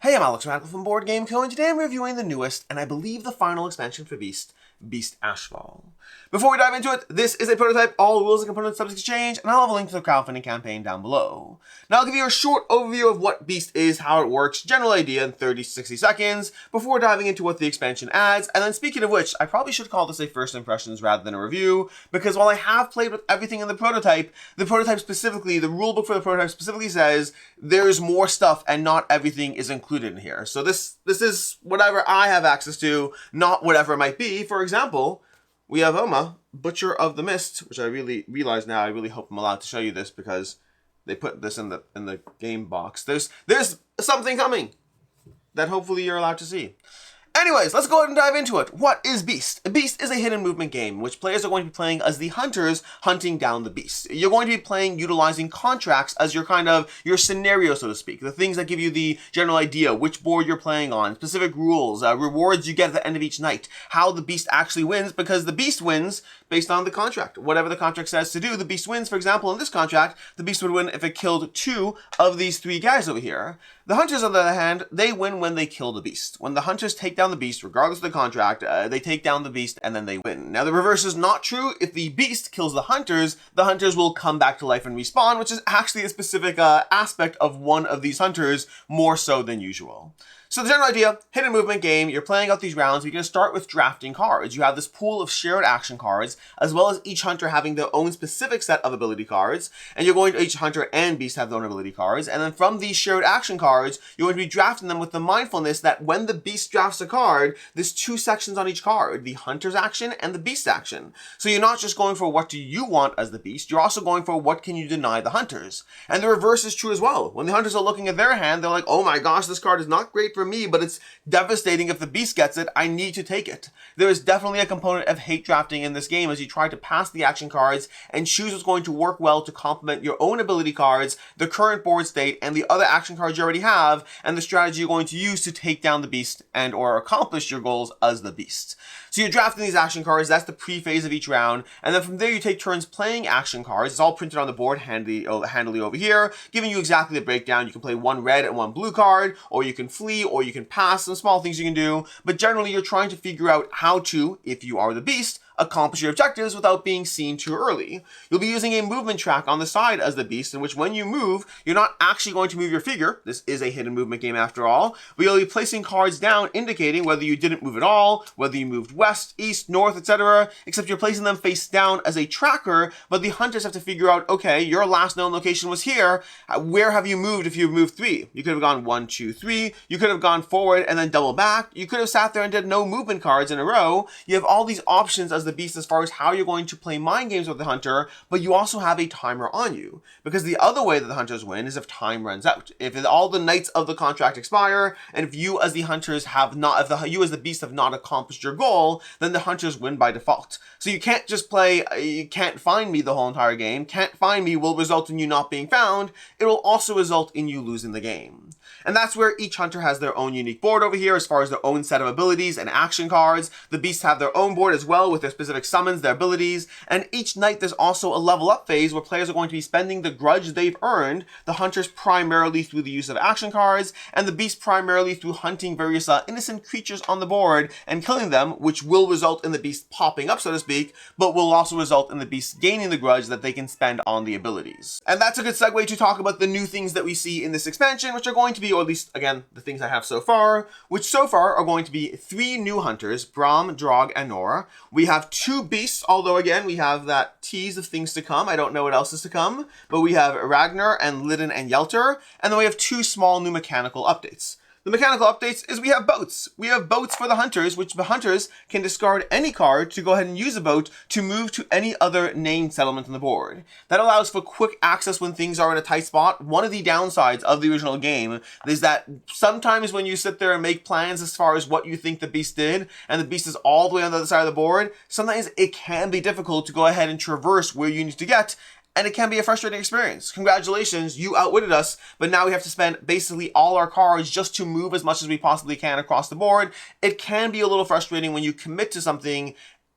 Hey, I'm Alex Radical from Board Game Co, and today I'm reviewing the newest, and I believe the final expansion for Beast Ashfall. Before we dive into it, this is a prototype, all rules and components subject to change, and I'll have a link to the crowdfunding campaign down below. Now I'll give you a short overview of what Beast is, how it works, general idea in 30 to 60 seconds, before diving into what the expansion adds, and then speaking of which, I probably should call this a first impressions rather than a review, because while I have played with everything in the prototype specifically, the rulebook for the prototype specifically says there's more stuff and not everything is included in here. So this is whatever I have access to, not whatever it might be. For example, we have Oma, Butcher of the Mist, which I really realize now, I really hope I'm allowed to show you this because they put this in the game box. There's something coming that hopefully you're allowed to see. Anyways, let's go ahead and dive into it. What is Beast? Beast is a hidden movement game in which players are going to be playing as the hunters hunting down the beast. You're going to be playing utilizing contracts as your your scenario, so to speak. The things that give you the general idea, which board you're playing on, specific rules, rewards you get at the end of each night, how the beast actually wins, because the beast wins based on the contract. Whatever the contract says to do, the beast wins. For example, in this contract, the beast would win if it killed 2 of these 3 guys over here. The hunters, on the other hand, they win when they kill the beast. When the hunters take down the beast, regardless of the contract, they take down the beast and then they win. Now, the reverse is not true. If the beast kills the hunters will come back to life and respawn, which is actually a specific aspect of one of these hunters, more so than usual. So the general idea, hidden movement game, you're playing out these rounds. You're going to start with drafting cards. You have this pool of shared action cards, as well as each hunter having their own specific set of ability cards. And you're going to, each hunter and beast have their own ability cards. And then from these shared action cards, you're going to be drafting them with the mindfulness that when the beast drafts a card, there's 2 sections on each card, the hunter's action and the beast action. So you're not just going for what do you want as the beast, you're also going for what can you deny the hunters. And the reverse is true as well. When the hunters are looking at their hand, they're like, oh my gosh, this card is not great for me, but it's devastating if the beast gets it. I need to take it. There is definitely a component of hate drafting in this game as you try to pass the action cards and choose what's going to work well to complement your own ability cards, the current board state, and the other action cards you already have, and the strategy you're going to use to take down the beast and or accomplish your goals as the beast. So you're drafting these action cards, that's the pre-phase of each round, and then from there you take turns playing action cards. It's all printed on the board handily over here, giving you exactly the breakdown. You can play 1 red and 1 blue card, or you can flee, or you can pass, some small things you can do, but generally you're trying to figure out how to, if you are the beast, accomplish your objectives without being seen too early. You'll be using a movement track on the side as the beast, in which when you move, you're not actually going to move your figure. This is a hidden movement game after all, but you'll be placing cards down indicating whether you didn't move at all, whether you moved west, east, north, etc., except you're placing them face down as a tracker, but the hunters have to figure out, okay, your last known location was here, where have you moved if you've moved 3? You could have gone 1, 2, 3, you could have gone forward and then double back, you could have sat there and did no movement cards in a row. You have all these options as the beast as far as how you're going to play mind games with the hunter, but you also have a timer on you. Because the other way that the hunters win is if time runs out. If all the nights of the contract expire, and if you as the hunters have not, you as the beast have not accomplished your goal, then the hunters win by default. So you can't just play, you can't find me the whole entire game. Can't find me will result in you not being found. It will also result in you losing the game. And that's where each hunter has their own unique board over here as far as their own set of abilities and action cards. The beasts have their own board as well with their specific summons, their abilities, and each night there's also a level up phase where players are going to be spending the grudge they've earned, the hunters primarily through the use of action cards, and the beasts primarily through hunting various innocent creatures on the board and killing them, which will result in the beast popping up, so to speak, but will also result in the beast gaining the grudge that they can spend on the abilities. And that's a good segue to talk about the new things that we see in this expansion, which are going to be, or at least, again, the things I have so far, which so far are going to be 3 new hunters, Brahm, Drog, and Nora. We have 2 beasts, although again, we have that tease of things to come. I don't know what else is to come, but we have Ragnar and Lydan Yeltr, and then we have 2 small new mechanical updates. The mechanical updates is we have boats. We have boats for the hunters, which the hunters can discard any card to go ahead and use a boat to move to any other named settlement on the board. That allows for quick access when things are in a tight spot. One of the downsides of the original game is that sometimes when you sit there and make plans as far as what you think the beast did, and the beast is all the way on the other side of the board, sometimes it can be difficult to go ahead and traverse where you need to get, and it can be a frustrating experience. Congratulations, you outwitted us, but now we have to spend basically all our cards just to move as much as we possibly can across the board. It can be a little frustrating when you commit to something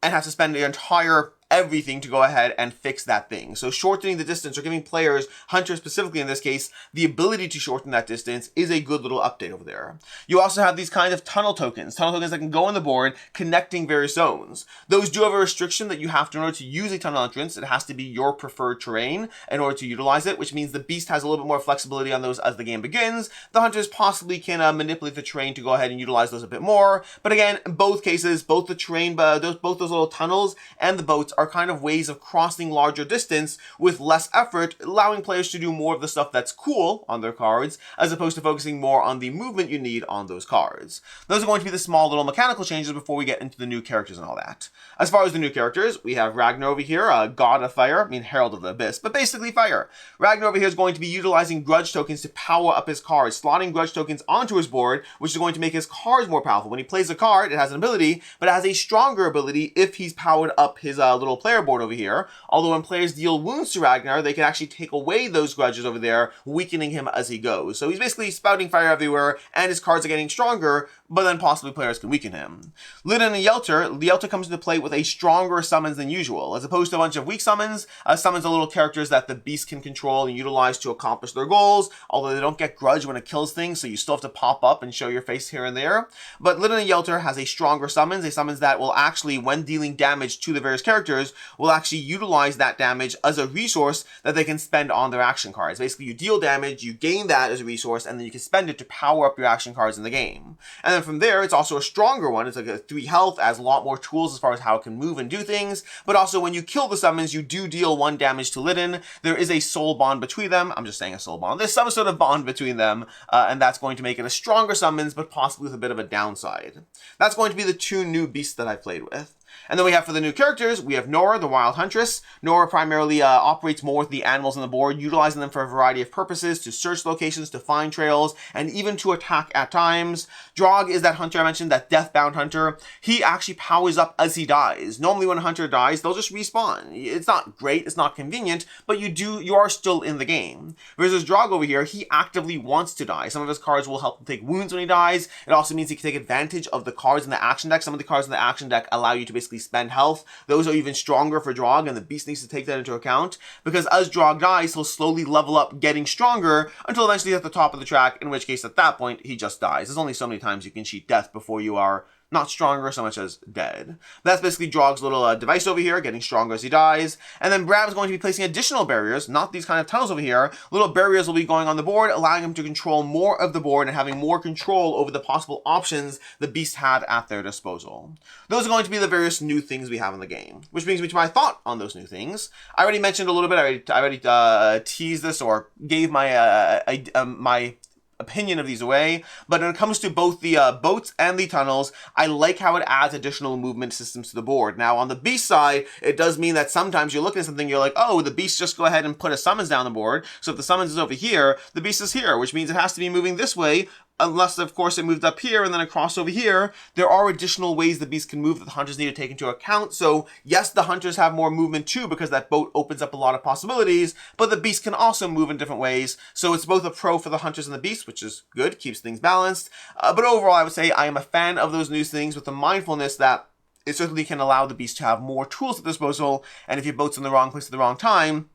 and have to spend the entire everything to go ahead and fix that thing. So shortening the distance, or giving players, hunters specifically in this case, the ability to shorten that distance is a good little update over there. You also have these kind of tunnel tokens that can go on the board connecting various zones. Those do have a restriction that you have to, in order to use a tunnel entrance, it has to be your preferred terrain in order to utilize it, which means the beast has a little bit more flexibility on those as the game begins. The hunters possibly can manipulate the terrain to go ahead and utilize those a bit more. But again, in both cases, both the terrain, both those little tunnels and the boats are kind of ways of crossing larger distance with less effort, allowing players to do more of the stuff that's cool on their cards, as opposed to focusing more on the movement you need on those cards. Those are going to be the small little mechanical changes before we get into the new characters and all that. As far as the new characters, we have Ragnar over here, God of Fire, Herald of the Abyss, but basically fire. Ragnar over here is going to be utilizing grudge tokens to power up his cards, slotting grudge tokens onto his board, which is going to make his cards more powerful. When he plays a card, it has an ability, but it has a stronger ability if he's powered up his little player board over here. Although when players deal wounds to Ragnar, they can actually take away those grudges over there, weakening him as he goes. So he's basically spouting fire everywhere, and his cards are getting stronger, but then possibly players can weaken him. Lydan Yeltr comes into play with a stronger summons than usual. As opposed to a bunch of weak summons, summons are little characters that the beast can control and utilize to accomplish their goals, although they don't get grudge when it kills things, so you still have to pop up and show your face here and there. But Lydan Yeltr has a stronger summons, a summons that will actually, when dealing damage to the various characters, will actually utilize that damage as a resource that they can spend on their action cards. Basically, you deal damage, you gain that as a resource, and then you can spend it to power up your action cards in the game. And then from there, it's also a stronger one. It's like a 3 health, has a lot more tools as far as how it can move and do things, but also when you kill the summons, you do deal 1 damage to Lydan. There is a soul bond between them. I'm just saying a soul bond. There's some sort of bond between them, and that's going to make it a stronger summons, but possibly with a bit of a downside. That's going to be the 2 new beasts that I've played with. And then we have for the new characters, we have Nora, the Wild Huntress. Nora primarily operates more with the animals on the board, utilizing them for a variety of purposes, to search locations, to find trails, and even to attack at times. Drog is that hunter I mentioned, that deathbound hunter. He actually powers up as he dies. Normally when a hunter dies, they'll just respawn. It's not great, it's not convenient, but you are still in the game. Versus Drog over here, he actively wants to die. Some of his cards will help him take wounds when he dies. It also means he can take advantage of the cards in the action deck. Some of the cards in the action deck allow you to basically spend health. Those are even stronger for Drog, and the beast needs to take that into account, because as Drog dies, he'll slowly level up, getting stronger, until eventually at the top of the track, in which case at that point he just dies. There's only so many times you can cheat death before you are not stronger so much as dead. That's basically Drog's little device over here, getting stronger as he dies. And then Bram's going to be placing additional barriers, not these kind of tunnels over here. Little barriers will be going on the board, allowing him to control more of the board and having more control over the possible options the beast had at their disposal. Those are going to be the various new things we have in the game. Which brings me to my thought on those new things. I already mentioned a little bit, I already teased this or gave my my opinion of these away, but when it comes to both the boats and the tunnels, I like how it adds additional movement systems to the board. Now, on the beast side, it does mean that sometimes you're looking at something, you're like, oh, the beast just go ahead and put a summons down the board, so if the summons is over here, the beast is here, which means it has to be moving this way, unless, of course, it moved up here and then across over here. There are additional ways the beast can move that the hunters need to take into account. So, yes, the hunters have more movement too, because that boat opens up a lot of possibilities, but the beast can also move in different ways. So it's both a pro for the hunters and the beast, which is good, keeps things balanced. But overall, I would say I am a fan of those new things with the mindfulness that it certainly can allow the beast to have more tools at disposal, and if your boat's in the wrong place at the wrong time,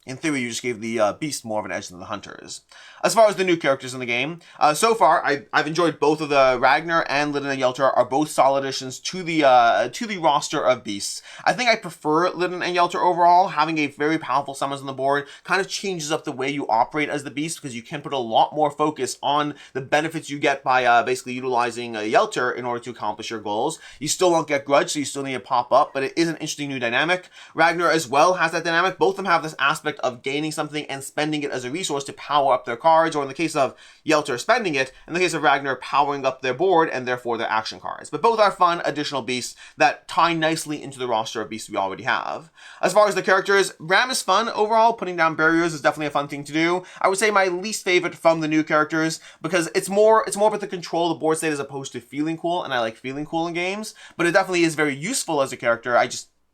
in theory, you just gave the beast more of an edge than the hunters. As far as the new characters in the game, so far, I've enjoyed both of the Ragnar and Lydan Yeltr are both solid additions to the roster of beasts. I think I prefer Lydan and Yeltr overall. Having a very powerful summons on the board kind of changes up the way you operate as the beast, because you can put a lot more focus on the benefits you get by basically utilizing Yeltr in order to accomplish your goals. You still won't get grudge, so you still need to pop up, but it is an interesting new dynamic. Ragnar as well has that dynamic. Both of them have this aspect of gaining something and spending it as a resource to power up their cards, or in the case of Yeltr, spending it, in the case of Ragnar, powering up their board and therefore their action cards. But both are fun additional beasts that tie nicely into the roster of beasts we already have. As far as the characters, Bram is fun overall. Putting down barriers is definitely a fun thing to do. I would say my least favorite from the new characters, because it's more about the control of the board state as opposed to feeling cool, and I like feeling cool in games, but it definitely is very useful as a character.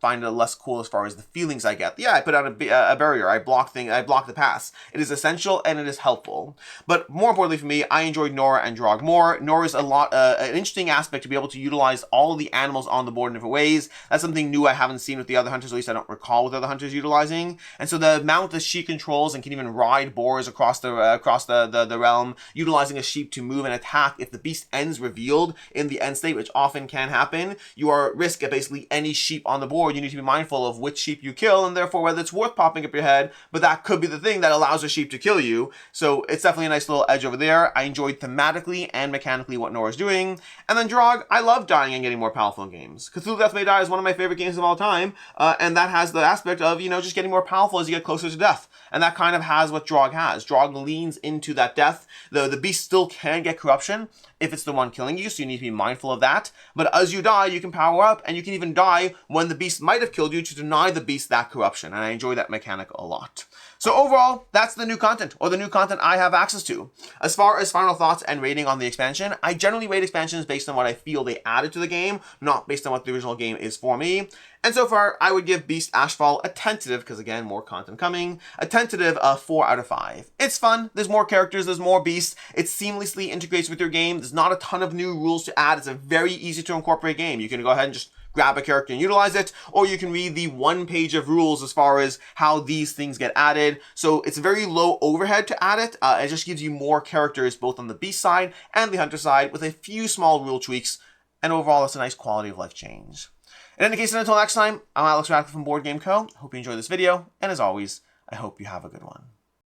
find it less cool as far as the feelings I get. Yeah, I put out a barrier, I block the pass. It is essential and it is helpful. But more importantly for me, I enjoyed Nora and Drog more. Nora is an interesting aspect to be able to utilize all of the animals on the board in different ways. That's something new I haven't seen with the other hunters, at least I don't recall with other hunters utilizing. And so the amount that she controls and can even ride boars across the realm, utilizing a sheep to move and attack if the beast ends revealed in the end state, which often can happen, you are at risk of basically any sheep on the board. You need to be mindful of which sheep you kill, and therefore whether it's worth popping up your head, but that could be the thing that allows a sheep to kill you. So it's definitely a nice little edge over there. I enjoyed thematically and mechanically what Nora's doing. And then Drog, I love dying and getting more powerful in games. Cthulhu Death May Die is one of my favorite games of all time, and that has the aspect of, just getting more powerful as you get closer to death. And that kind of has what Drog has. Drog leans into that death. The beast still can get corruption if it's the one killing you, so you need to be mindful of that. But as you die, you can power up, and you can even die when the beast might have killed you to deny the beast that corruption. And I enjoy that mechanic a lot. So overall, that's the new content, or the new content I have access to. As far as final thoughts and rating on the expansion, I generally rate expansions based on what I feel they added to the game, not based on what the original game is for me. And so far, I would give Beast Ashfall a tentative, because again, more content coming, a tentative 4 out of 5. It's fun, there's more characters, there's more beasts, it seamlessly integrates with your game, there's not a ton of new rules to add, it's a very easy to incorporate game. You can go ahead and just grab a character and utilize it, or you can read the 1 page of rules as far as how these things get added. So it's very low overhead to add it. It just gives you more characters both on the beast side and the hunter side with a few small rule tweaks, and overall it's a nice quality of life change. In any case, until next time, I'm Alex Radcliffe from Board Game Co. Hope you enjoyed this video, and as always, I hope you have a good one.